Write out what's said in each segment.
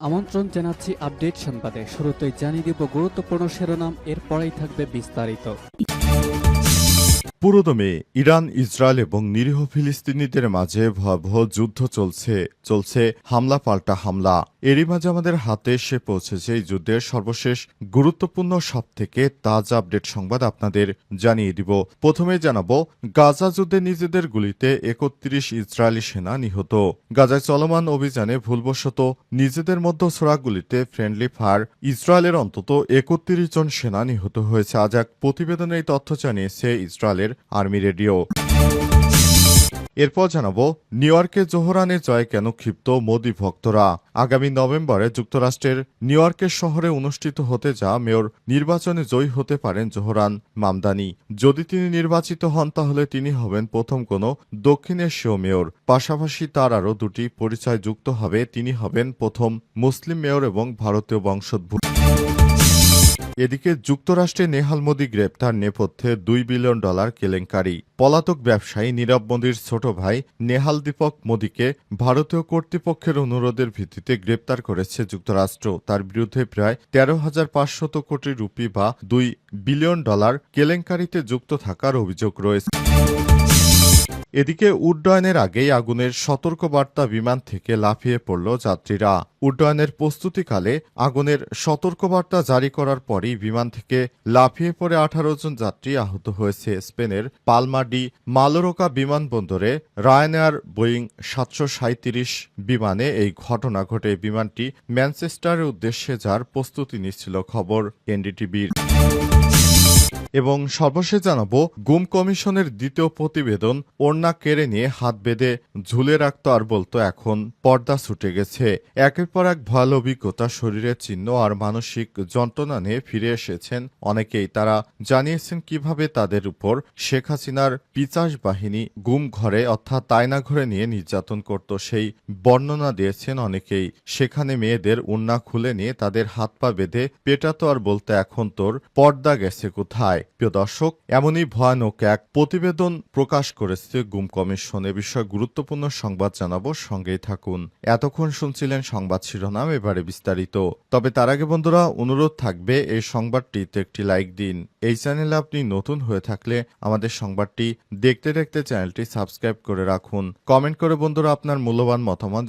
আমন্ত্রণ জানাচ্ছি আপডেট সংবাদে। শুরুতেই জানিয়ে দিব গুরুত্বপূর্ণ শিরোনাম, এরপরেই থাকবে বিস্তারিত। পুরোদমে ইরান, ইসরায়েল এবং নিরীহ ফিলিস্তিনিদের মাঝে ভয়াবহ যুদ্ধ চলছে হামলা পাল্টা হামলা। এরই মাঝে আমাদের হাতে এসে পৌঁছেছে এই যুদ্ধের সর্বশেষ গুরুত্বপূর্ণ সবথেকে তাজা আপডেট সংবাদ আপনাদের জানিয়ে দিব। প্রথমে জানাবো, গাজা যুদ্ধে নিজেদের গুলিতে ৩১ ইসরায়েলি সেনা নিহত। গাজায় চলমান অভিযানে ভুলবশত নিজেদের মধ্যে ছোড়া গুলিতে ফ্রেন্ডলি ফায়ার ইসরায়েলের অন্তত ৩১ জন সেনা নিহত হয়েছে। আজ এক প্রতিবেদনে এই তথ্য জানিয়েছে ইসরায়েলের আর্মি রেডিও। এরপর জানাবো, নিউ ইয়র্কে জোহরানে জয় কেন ক্ষিপ্ত মোদি ভক্তরা। আগামী নভেম্বরে যুক্তরাষ্ট্রের নিউ ইয়র্কের শহরে অনুষ্ঠিত হতে যাওয়া মেয়র নির্বাচনে জয়ী হতে পারেন জোহরান মামদানি। যদি তিনি নির্বাচিত হন তাহলে তিনি হবেন প্রথম কোনো দক্ষিণ এশীয় মেয়র। পাশাপাশি তার আরও দুটি পরিচয় যুক্ত হবে। তিনি হবেন প্রথম মুসলিম মেয়র এবং ভারতীয় বংশোদ্ভূত। এদিকে যুক্তরাষ্ট্রে নেহাল মোদি গ্রেপ্তার নেপথ্যে $2 বিলিয়ন কেলেঙ্কারি। পলাতক ব্যবসায়ী নীরব মোদির ছোট ভাই নেহাল দীপক মোদিকে ভারতীয় কর্তৃপক্ষের অনুরোধের ভিত্তিতে গ্রেপ্তার করেছে যুক্তরাষ্ট্র। তার বিরুদ্ধে প্রায় 13,500 কোটি রুপি বা $2 বিলিয়ন কেলেঙ্কারিতে যুক্ত থাকার অভিযোগ রয়েছে। এদিকে উড্ডয়নের আগেই আগুনের সতর্কবার্তা বিমান থেকে লাফিয়ে পড়ল যাত্রীরা। উড্ডয়নের প্রস্তুতিকালে আগুনের সতর্কবার্তা জারি করার পরই বিমান থেকে লাফিয়ে পড়ে 18 জন যাত্রী আহত হয়েছে। স্পেনের পালমা ডি মালোরকা বিমানবন্দরে রায়ানএয়ার বোয়িং 737 বিমানে এই ঘটনা ঘটে। বিমানটি ম্যানচেস্টারের উদ্দেশ্যে যাওয়ার প্রস্তুতি নিচ্ছিল, খবর এনডিটিভির। এবং সর্বশেষ জানাবো, গুম কমিশনের দ্বিতীয় প্রতিবেদন ওড়না কেড়ে নিয়ে হাত বেঁধে ঝুলে রাখত আর বলতো এখন পর্দা ছুটে গেছে। একের পর এক ভয়াল অভিজ্ঞতা, শরীরের চিহ্ন আর মানসিক যন্ত্রণা নিয়ে ফিরে এসেছেন অনেকেই। তারা জানিয়েছেন কিভাবে তাদের উপর শেখ হাসিনার পিচাস বাহিনী গুম ঘরে অর্থাৎ আয়না ঘরে নিয়ে নির্যাতন করত। সেই বর্ণনা দিয়েছেন অনেকেই। সেখানে মেয়েদের ওড়না খুলে নিয়ে তাদের হাত পা বেঁধে পেটাতো আর বলতো এখন তোর পর্দা গেছে কোথায়। প্রিয় দর্শক, এমনই ভয়ানক এক প্রতিবেদন প্রকাশ করেছে গুম কমিশন। এ বিষয়ে গুরুত্বপূর্ণ সংবাদ জানাবো, সঙ্গেই থাকুন। এতক্ষণ শুনছিলেন সংবাদ শিরোনাম, এবারে বিস্তারিত। তবে তার আগে বন্ধুরা, অনুরোধ থাকবে এই সংবাদটিতে একটি লাইক দিন। এই চ্যানেলে আপনি নতুন হয়ে থাকলে আমাদের সংবাদটি দেখতে দেখতে চ্যানেলটি সাবস্ক্রাইব করে রাখুন। কমেন্ট করে বন্ধুরা আপনার মূল্যবান মতামত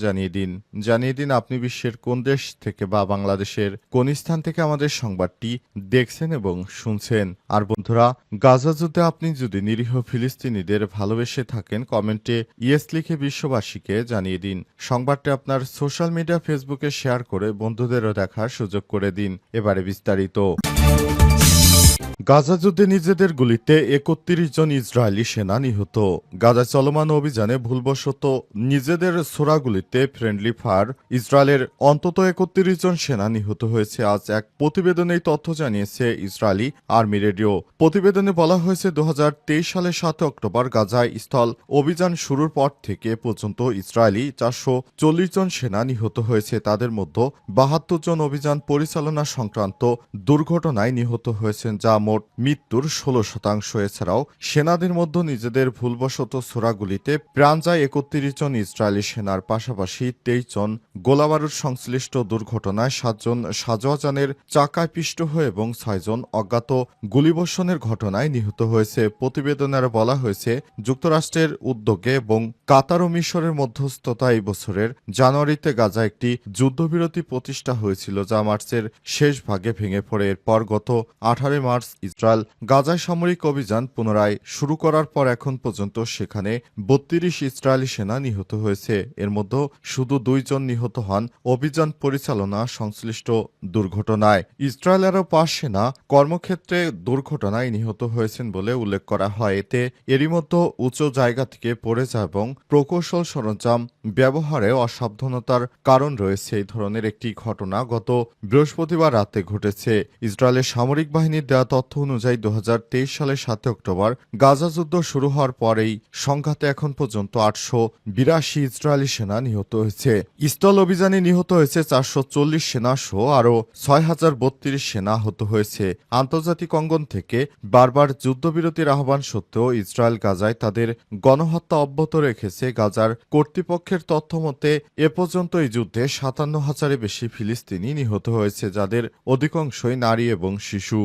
জানিয়ে দিন আপনি বিশ্বের কোন দেশ থেকে বা বাংলাদেশের কোন স্থান থেকে আমাদের সংবাদটি দেখছেন এবং শুনছেন। আর বন্ধুরা, গাজা যুদ্ধে আপনি যদি নিরীহ ফিলিস্তিনিদের ভালোবেসে থাকেন, কমেন্টে ইয়েস লিখে বিশ্ববাসীকে জানিয়ে দিন। সংবাদটি আপনার সোশ্যাল মিডিয়া ফেসবুকে শেয়ার করে বন্ধুদেরও দেখার সুযোগ করে দিন। এবারে বিস্তারিত। গাজা যুদ্ধে নিজেদের গুলিতে ৩১ জন ইসরায়েলি সেনা নিহত। গাজা চলমান অভিযানে ভুলবশত নিজেদের ছোড়া গুলিতে ফ্রেন্ডলি ফায়ার ইসরায়েলের অন্তত ৩১ জন সেনা নিহত হয়েছে। আজ এক প্রতিবেদনে এই তথ্য জানিয়েছে ইসরায়েলি আর্মি রেডিও। প্রতিবেদনে বলা হয়েছে 2023 সালের 7 অক্টোবর গাজায় স্থল অভিযান শুরুর পর থেকে পর্যন্ত ইসরায়েলি 440 জন সেনা নিহত হয়েছে। তাদের মধ্যে 72 জন অভিযান পরিচালনা সংক্রান্ত দুর্ঘটনায় নিহত হয়েছেন, যা মোট মৃত্যুর 16%। এছাড়াও সেনাদের মধ্যে নিজেদের ভুলবশত ছোড়াগুলিতে প্রাণ যায় 31 জন ইসরায়েলি সেনার। পাশাপাশি 23 জন গোলাবারুদ সংশ্লিষ্ট দুর্ঘটনায় 7 জন সাজোয়াজানের চাকায় পিষ্ট হয়ে এবং 6 জন অজ্ঞাত গুলিবর্ষণের ঘটনায় নিহত হয়েছে। প্রতিবেদনে বলা হয়েছে, যুক্তরাষ্ট্রের উদ্যোগে এবং কাতার ও মিশরের মধ্যস্থতা এই বছরের জানুয়ারিতে গাজা একটি যুদ্ধবিরতি প্রতিষ্ঠা হয়েছিল, যা মার্চের শেষ ভাগে ভেঙে পড়ে। এরপর গত 18 মার্চ ইসরায়েল গাজায় সামরিক অভিযান পুনরায় শুরু করার পর এখন পর্যন্ত সেখানে 32 ইসরায়েলি সেনা নিহত হয়েছে। এর মধ্যে শুধু 2 জন নিহত হন অভিযান পরিচালনা সংশ্লিষ্ট দুর্ঘটনায়। ইসরায়েল আরও 5 সেনা কর্মক্ষেত্রে দুর্ঘটনায় নিহত হয়েছেন বলে উল্লেখ করা হয়। এতে এরই মধ্যে উঁচু জায়গা থেকে পড়ে যায় এবং প্রকৌশল সরঞ্জাম ব্যবহারে অসাবধানতার কারণ রয়েছে। এই ধরনের একটি ঘটনা গত বৃহস্পতিবার রাতে ঘটেছে। ইসরায়েলের সামরিক বাহিনীর দেওয়া তথ্য তথ্য অনুযায়ী 2023 সালের 7 অক্টোবর গাজা যুদ্ধ শুরু হওয়ার পরেই সংঘাতে এখন পর্যন্ত 882 ইসরায়েলি সেনা নিহত হয়েছে। স্থল অভিযানে নিহত হয়েছে 440 সেনা সহ আরও 6032 সেনা আহত হয়েছে। আন্তর্জাতিক অঙ্গন থেকে বারবার যুদ্ধবিরতির আহ্বান সত্ত্বেও ইসরায়েল গাজায় তাদের গণহত্যা অব্যাহত রেখেছে। গাজার কর্তৃপক্ষের তথ্য মতে এ পর্যন্ত এই যুদ্ধে 57,000-এর বেশি ফিলিস্তিনি নিহত হয়েছে, যাদের অধিকাংশই নারী এবং শিশু।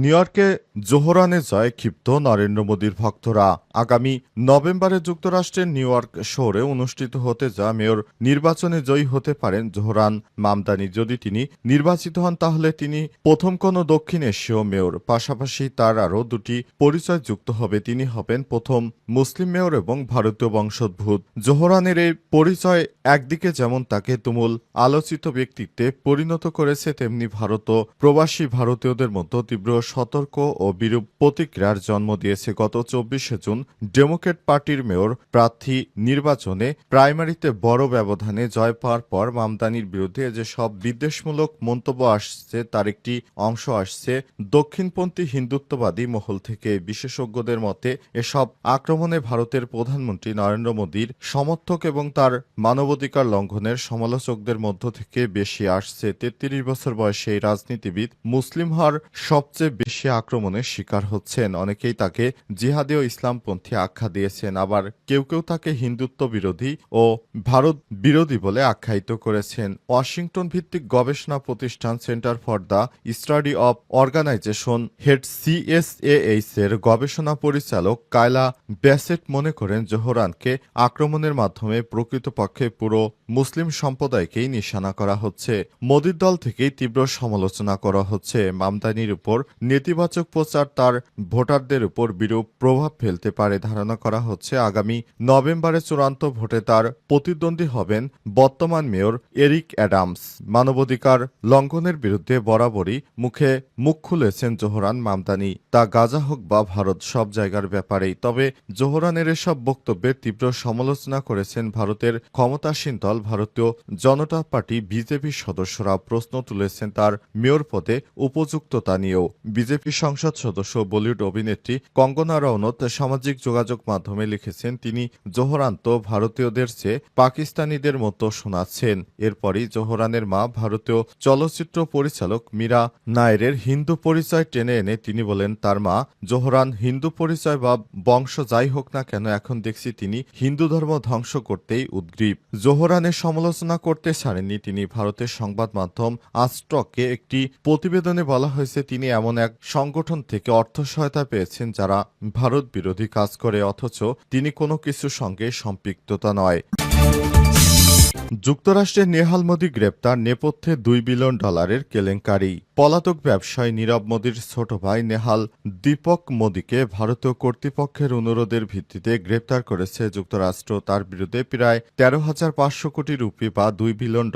নিউ ইয়র্কে জোহরানে জয়ে ক্ষিপ্ত নরেন্দ্র মোদীর ভক্তরা। আগামী নভেম্বরে যুক্তরাষ্ট্রের নিউ ইয়র্ক শহরে অনুষ্ঠিত হতে যাওয়া মেয়র নির্বাচনে জয়ী হতে পারেন জোহরান মামদানি। যদি তিনি নির্বাচিত হন তাহলে তিনি প্রথম কোনো দক্ষিণ এশীয় মেয়র। পাশাপাশি তার আরও দুটি পরিচয় যুক্ত হবে। তিনি হবেন প্রথম মুসলিম মেয়র এবং ভারতীয় বংশোদ্ভূত। জোহরানের এই পরিচয় একদিকে যেমন তাকে তুমুল আলোচিত ব্যক্তিত্বে পরিণত করেছে, তেমনি ভারত প্রবাসী ভারতীয়দের মধ্যে তীব্র সতর্ক ও বিরূপ প্রতিক্রিয়ার জন্ম দিয়েছে। গত 24শে জুন ডেমোক্র্যাট পার্টির মেয়র প্রার্থী নির্বাচনে প্রাইমারিতে বড় ব্যবধানে জয় পাওয়ার পর মামদানির বিরুদ্ধে যে সব বিদ্বেষমূলক মন্তব্য আসছে তার একটি অংশ আসছে দক্ষিণপন্থী হিন্দুত্ববাদী মহল থেকে। বিশেষজ্ঞদের মতে এসব আক্রমণে ভারতের প্রধানমন্ত্রী নরেন্দ্র মোদীর সমর্থক এবং তার মানবাধিকার লঙ্ঘনের সমালোচকদের মধ্য থেকে বেশি আসছে। 33 বছর বয়সে এই রাজনীতিবিদ মুসলিম হওয়ার সবচেয়ে বেশি আক্রমণের শিকার হচ্ছেন। অনেকেই তাকে জিহাদি ও ইসলামপন্থী আখ্যা দিয়েছেন, আবার কেউ কেউ তাকে হিন্দুত্ব বিরোধী ও ভারত বিরোধী বলে আখ্যায়িত করেছেন। ওয়াশিংটন ভিত্তিক গবেষণা প্রতিষ্ঠান Center for the Study of Organization Head CSAH এর গবেষণা পরিচালক কায়লা ব্যাসেট মনে করেন জোহরানকে আক্রমণের মাধ্যমে প্রকৃতপক্ষে পুরো মুসলিম সম্প্রদায়কেই নিশানা করা হচ্ছে। মোদীর দল থেকেই তীব্র সমালোচনা করা হচ্ছে। মামদানির উপর নেতিবাচক প্রচার তার ভোটারদের উপর বিরূপ প্রভাব ফেলতে পারে। ধারণা করা হচ্ছে আগামী নভেম্বরে চূড়ান্ত ভোটে তার প্রতিদ্বন্দ্বী হবেন বর্তমান মেয়র এরিক অ্যাডামস। মানবাধিকার লঙ্ঘনের বিরুদ্ধে বরাবরই মুখ খুলেছেন জোহরান মামদানি, তা গাজা হোক বা ভারত, সব জায়গার ব্যাপারেই। তবে জোহরানের এসব বক্তব্যের তীব্র সমালোচনা করেছেন ভারতের ক্ষমতাসীন দল ভারতীয় জনতা পার্টি বিজেপির সদস্যরা। প্রশ্ন তুলেছেন তার মেয়র পদে উপযুক্ততা নিয়েও। বিজেপি সংসদ সদস্য বলিউড অভিনেত্রী কঙ্গনা রানাউত সামাজিক যোগাযোগ মাধ্যমে লিখেছেন, তিনি জোহরান তো ভারতীয়দের চেয়ে পাকিস্তানিদের মতো শোনাচ্ছেন। এরপরই জোহরানের মা ভারতীয় চলচ্চিত্র পরিচালক মীরা নায়ারের হিন্দু পরিচয় টেনে এনে তিনি বলেন, তার মা জোহরান হিন্দু পরিচয় বা বংশ যাই হোক না কেন, এখন দেখছি তিনি হিন্দু ধর্ম ধ্বংস করতেই উদ্গ্রীব। জোহরানের সমালোচনা করতে ছাড়েননি তিনি। ভারতের সংবাদ মাধ্যম আজটকে একটি প্রতিবেদনে বলা হয়েছে, তিনি এমন এক সংগঠন থেকে অর্থ সহায়তা পেয়েছেন যারা ভারত বিরোধী কাজ করে, অথচ তিনি কোনো কিছুর সঙ্গে সম্পৃক্ততা নয়। যুক্তরাষ্ট্রের নেহাল মোদী গ্রেপ্তার, নেপথ্যে $2 বিলিয়ন কেলেঙ্কারি। পলাতক ব্যবসায়ী নীরব মোদীর ছোট ভাই নেহাল দীপক মোদীকে ভারতীয় কর্তৃপক্ষের অনুরোধের ভিত্তিতে গ্রেপ্তার করেছে যুক্তরাষ্ট্র। তার বিরুদ্ধে প্রায় 13,500 কোটি রুপি বা $2 বিলিয়ন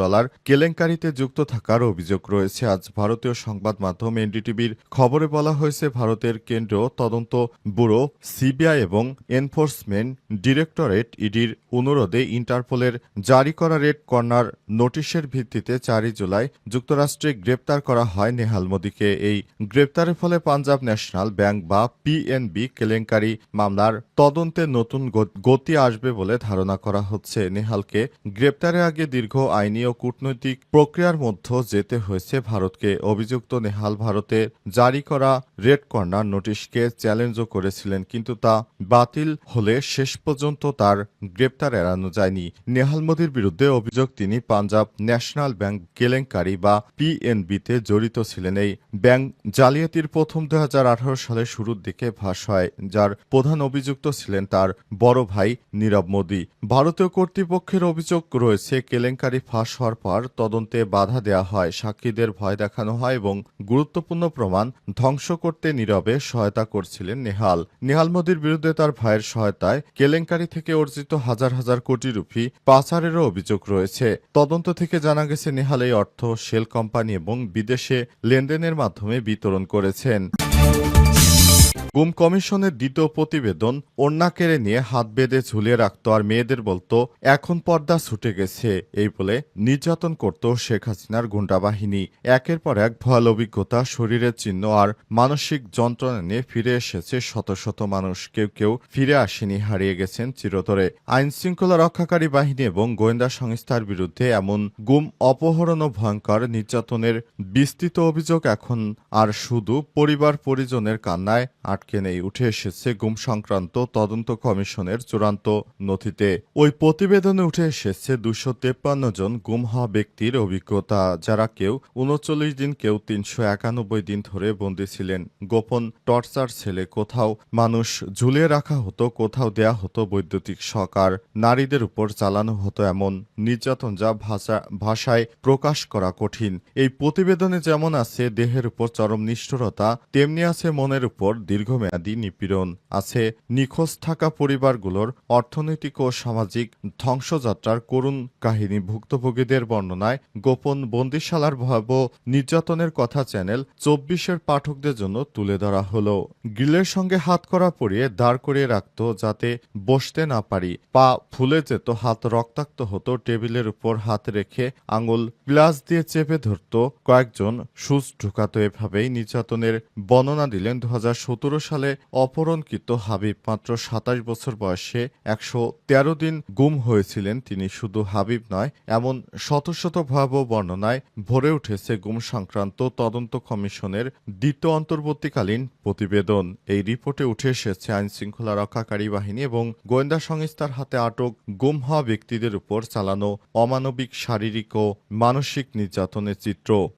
কেলেঙ্কারিতে যুক্ত থাকার অভিযোগ রয়েছে। আজ ভারতীয় সংবাদ মাধ্যম এনডিটিভির খবরে বলা হয়েছে, ভারতের কেন্দ্রীয় তদন্ত ব্যুরো সিবিআই এবং এনফোর্সমেন্ট ডিরেক্টরেট ইডির অনুরোধে ইন্টারপোলের জারি করা রেড কর্নার নোটিশের ভিত্তিতে 4 জুলাই যুক্তরাষ্ট্রে গ্রেপ্তার করা হয় নেহাল মোদীকে। এই গ্রেপ্তারের ফলে পাঞ্জাব ন্যাশনাল ব্যাংক বা পিএনবি কেলেঙ্কারি মামলার তদন্তে নতুন গতি আসবে বলে ধারণা করা হচ্ছে। নেহালকে গ্রেপ্তারের আগে দীর্ঘ আইনি ও কূটনৈতিক প্রক্রিয়ার মধ্যে যেতে হয়েছে ভারতকে। অভিযুক্ত নেহাল ভারতের জারি করা রেড কর্নার নোটিশকে চ্যালেঞ্জও করেছিলেন, কিন্তু তা বাতিল হলে শেষ পর্যন্ত তার গ্রেপ্তার এড়ানো যায়নি। নেহাল মোদীর বিরুদ্ধে অভিযোগ তিনি পাঞ্জাব ন্যাশনাল ব্যাংক কেলেঙ্কারি বা পিএনবিতে জড়িত ছিলেন। এই ব্যাংক জালিয়াতির প্রথম 2018 সালের শুরুর দিকে ফাঁস হয়, যার প্রধান অভিযুক্ত ছিলেন তার বড় ভাই নীরব মোদী। ভারতীয় কর্তৃপক্ষের অভিযোগ রয়েছে, কেলেঙ্কারি ফাঁস হওয়ার পর তদন্তে বাধা দেওয়া হয়, সাক্ষীদের ভয় দেখানো হয় এবং গুরুত্বপূর্ণ প্রমাণ ধ্বংস করতে নীরবে সহায়তা করছিলেন নেহাল। নেহাল মোদীর বিরুদ্ধে তার ভাইয়ের সহায়তায় কেলেঙ্কারি থেকে অর্জিত হাজার হাজার কোটি রুপি পাচারেরও অভিযোগ রয়েছে। তদন্ত থেকে জানা গেছে, নেহাল এই অর্থ শেল কোম্পানি এবং বিদেশে লেনদেনের মাধ্যমে বিতরণ করেছেন। গুম কমিশনের দ্বিতীয় প্রতিবেদন ওড়না কেড়ে নিয়ে হাত বেঁধে ঝুলিয়ে রাখত আর মেয়েদের বলতো এখন পর্দা ছুটে গেছে এই বলে নির্যাতন করত শেখ হাসিনার গুন্ডা বাহিনী। একের পর এক ভয়াল অভিজ্ঞতা, শরীরের চিহ্ন আর মানসিক যন্ত্রণা নিয়ে ফিরে এসেছে শত শত মানুষ। কেউ কেউ ফিরে আসেনি, হারিয়ে গেছেন চিরতরে। আইন শৃঙ্খলা রক্ষাকারী বাহিনী এবং গোয়েন্দা সংস্থার বিরুদ্ধে এমন গুম, অপহরণ ও ভয়ঙ্কর নির্যাতনের বিস্তৃত অভিযোগ এখন আর শুধু পরিবার পরিজনের কান্নায় আটকে নেই। উঠে এসেছে গুম সংক্রান্ত তদন্ত কমিশনের চূড়ান্ত নথিতে। ওই প্রতিবেদনে উঠে এসেছে 253 জন গুম হওয়া ব্যক্তির অভিজ্ঞতা, যারা কেউ 39 দিন, কেউ 391 দিন ধরে বন্দী ছিলেন। গোপন টর্চার ছেলে, কোথাও মানুষ ঝুলিয়ে রাখা হতো, কোথাও দেয়া হতো বৈদ্যুতিক শক, আর নারীদের উপর চালানো হতো এমন নির্যাতন যা ভাষায় প্রকাশ করা কঠিন। এই প্রতিবেদনে যেমন আছে দেহের উপর চরম নিষ্ঠুরতা, তেমনি আছে মনের উপর দীর্ঘমেয়াদী নিপীড়ন। আছে নিখোঁজ থাকা পরিবারগুলোর অর্থনৈতিক ও সামাজিক ধ্বংসযাত্রার করুণ কাহিনী। ভুক্তভোগীদের বর্ণনায় গোপন বন্দিশালার ভয়াবহ নির্যাতনের কথা চ্যানেল 24-এর পাঠকদের জন্য তুলে ধরা হলো। গ্রিলের সঙ্গে হাত করা পরিয়ে দাঁড় করিয়ে রাখত যাতে বসতে না পারি, পা ফুলে যেত, হাত রক্তাক্ত হতো, টেবিলের উপর হাত রেখে আঙুল প্লাস দিয়ে চেপে ধরত, কয়েকজন সুচ ঢুকাতো। এভাবেই নির্যাতনের বর্ণনা দিলেন 2017 সালে অপহরণকৃত হাবিব। মাত্র 27 বছর বয়সে 113 দিন গুম হয়েছিলেন তিনি। শুধু হাবিব নয়, এমন শত শত ভয়াবহ বর্ণনায় ভরে উঠেছে গুম সংক্রান্ত তদন্ত কমিশনের দ্বিতীয় অন্তর্বর্তীকালীন প্রতিবেদন। এই রিপোর্টে উঠে এসেছে আইন শৃঙ্খলা রক্ষাকারী বাহিনী এবং গোয়েন্দা সংস্থার হাতে আটক গুম হওয়া ব্যক্তিদের উপর চালানো অমানবিক শারীরিক ও মানসিক নির্যাতনের চিত্র।